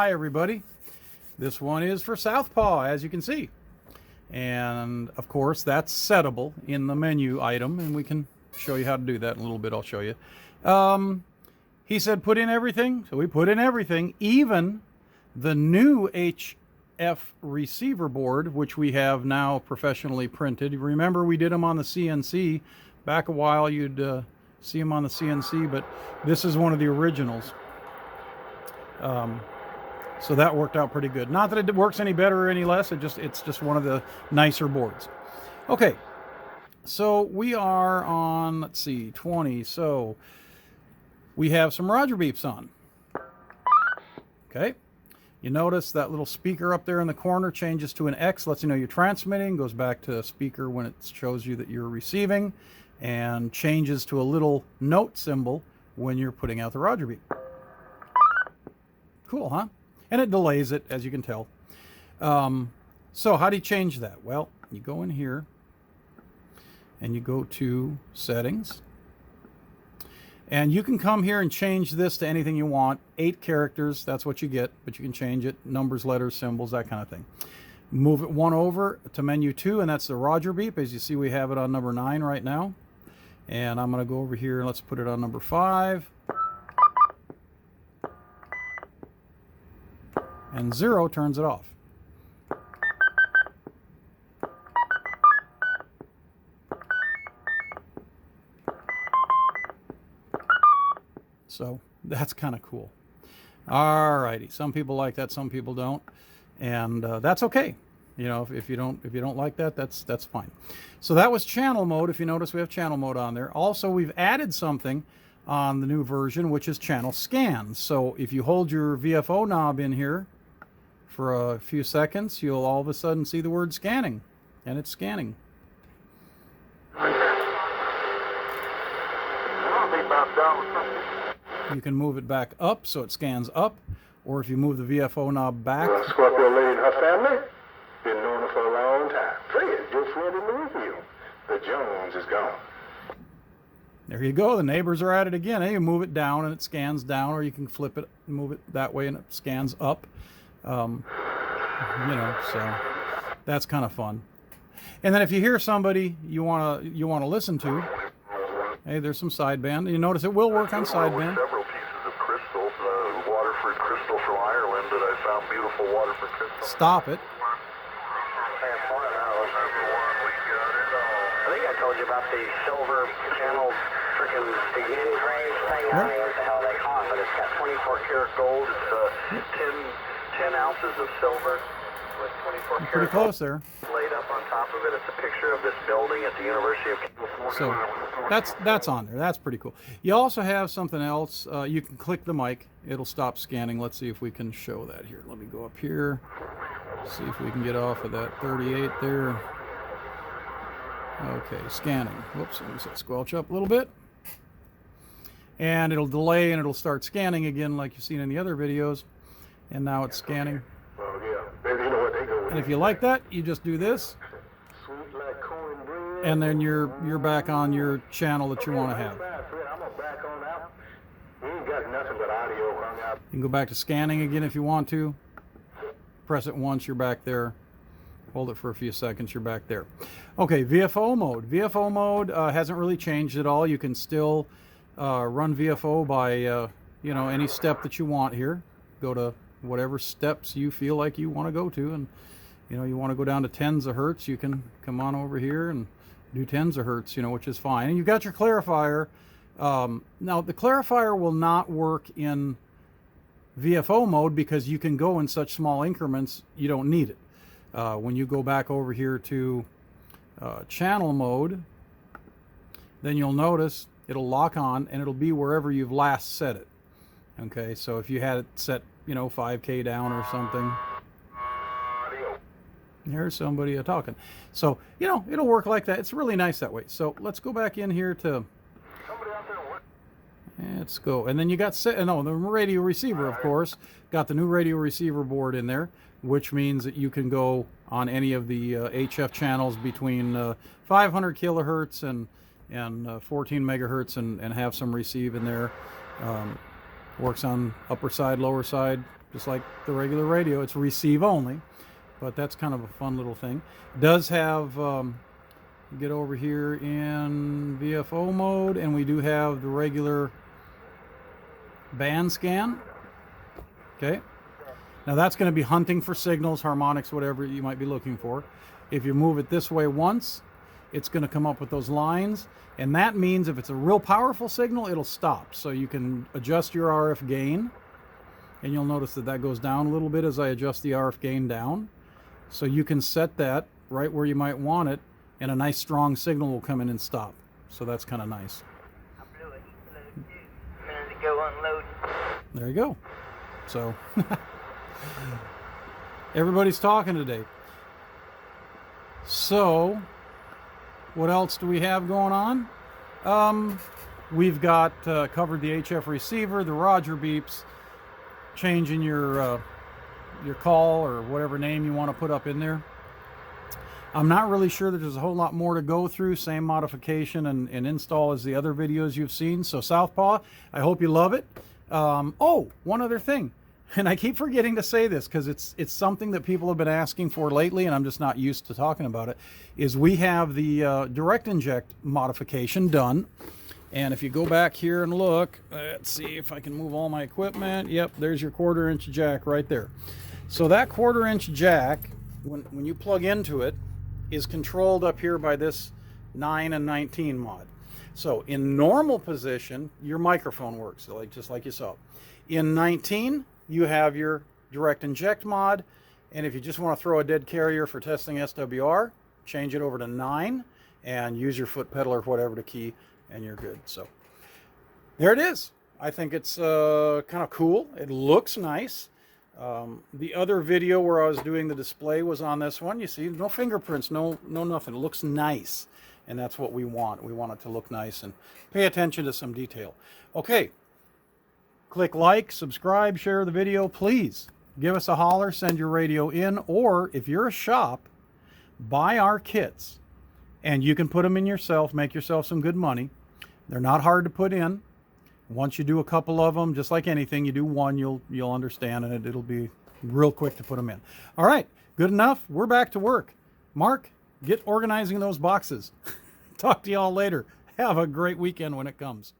Hi everybody. This one is for SouthPaw, as you can see. And of course that's settable in the menu item, and we can show you how to do that in a little bit. I'll show you. He said put in everything, so we put in everything, even the new HF receiver board, which we have now professionally printed. Remember, we did them on the CNC back a while. You'd see them on the CNC, but this is one of the originals. So that worked out pretty good. Not that it works any better or any less, it's just one of the nicer boards. Okay, so we are on, let's see, 20. So we have some Roger beeps on. Okay, you notice that little speaker up there in the corner changes to an X, lets you know you're transmitting, goes back to speaker when it shows you that you're receiving, and changes to a little note symbol when you're putting out the Roger beep. Cool, huh? And it delays it, as you can tell. So how do you change that? Well, you go in here and you go to settings, and you can come here and change this to anything you want. 8 characters, that's what you get, but you can change it. Numbers, letters, symbols, that kind of thing. Move it one over to menu 2, and that's the Roger beep. As you see, we have it on number 9 right now. And I'm going to go over here and let's put it on number 5. And 0 turns it off. So that's kind of cool. Alrighty, some people like that, some people don't, and that's okay. You know, if you don't like that, that's fine. So that was channel mode. If you notice, we have channel mode on there. Also, we've added something on the new version, which is channel scan. So if you hold your VFO knob in here for a few seconds, you'll all of a sudden see the word scanning, and it's scanning. You can move it back up so it scans up, or if you move the VFO knob back. Scorpio lady and her family been known her for a long time. Fred, your friend in Louisville. The Jones is gone. There you go. The neighbors are at it again. You move it down and it scans down, or you can flip it and move it that way and it scans up. You know, so that's kind of fun. And then if you hear somebody you want to listen to, hey, there's some sideband. You notice it will work on sideband. Several pieces of crystal, Waterford crystal from Ireland that I found beautiful Waterford crystal. Stop it. I think I told you about the silver channel freaking beginning frame thing. I don't know what the hell they call it, but it's got 24 karat gold. It's 10 ounces of silver with 24 karat Pretty close there. Laid up on top of it. It's a picture of this building at the University of California. So that's on there. That's pretty cool. You also have something else. You can click the mic. It'll stop scanning. Let's see if we can show that here. Let me go up here. See if we can get off of that 38 there. Okay, scanning. Whoops, let me set squelch up a little bit. And it'll delay and it'll start scanning again like you've seen in the other videos. And now it's scanning. And if you like that, you just do this. And then you're back on your channel that you want to have. You can go back to scanning again if you want to. Press it once, you're back there. Hold it for a few seconds, you're back there. Okay, VFO mode. VFO mode hasn't really changed at all. You can still run VFO by you know, any step that you want here. Go to whatever steps you feel like you want to go to, and you know, you want to go down to tens of hertz, you can come on over here and do tens of hertz, you know, which is fine. And you've got your clarifier. Now the clarifier will not work in VFO mode because you can go in such small increments, you don't need it. When you go back over here to channel mode, then you'll notice it'll lock on and it'll be wherever you've last set it. Okay, so if you had it set, you know, 5K down or something. There's somebody talking. So, you know, it'll work like that. It's really nice that way. So let's go back in here to... Let's go. And then you got the radio receiver, of course. Got the new radio receiver board in there, which means that you can go on any of the HF channels between 500 kilohertz and 14 megahertz and have some receive in there. Works on upper side, lower side, just like the regular radio. It's receive only, but that's kind of a fun little thing. It does have, get over here in VFO mode, and we do have the regular band scan. Okay. Now that's going to be hunting for signals, harmonics, whatever you might be looking for. If you move it this way once, it's going to come up with those lines, and that means if it's a real powerful signal, it'll stop. So you can adjust your RF gain, and you'll notice that that goes down a little bit as I adjust the RF gain down. So you can set that right where you might want it, and a nice strong signal will come in and stop. So that's kind of nice. I blew it a minute ago unloading. There you go. So everybody's talking today. So what else do we have going on? We've got covered the HF receiver, the Roger beeps, changing your call or whatever name you want to put up in there. I'm not really sure that there's a whole lot more to go through. Same modification and install as the other videos you've seen. So SouthPaw, I hope you love it. Oh, one other thing. And I keep forgetting to say this because it's something that people have been asking for lately, and I'm just not used to talking about it, is we have the direct inject modification done. And if you go back here and look, let's see if I can move all my equipment. Yep, there's your 1/4 inch jack right there. So that 1/4 inch jack, when you plug into it, is controlled up here by this 9 and 19 mod. So in normal position, your microphone works, just like you saw. In 19, you have your direct inject mod, and if you just want to throw a dead carrier for testing SWR, change it over to 9 and use your foot pedal or whatever to key, and you're good. So there it is. I think it's kind of cool. It looks nice. The other video where I was doing the display was on this one. You see, no fingerprints, no nothing. It looks nice, and that's what we want. We want it to look nice and pay attention to some detail. Okay, click like, subscribe, share the video. Please give us a holler, send your radio in, or if you're a shop, buy our kits, and you can put them in yourself, make yourself some good money. They're not hard to put in. Once you do a couple of them, just like anything, you do one, you'll understand, and it'll be real quick to put them in. All right, good enough. We're back to work. Mark, get organizing those boxes. Talk to you all later. Have a great weekend when it comes.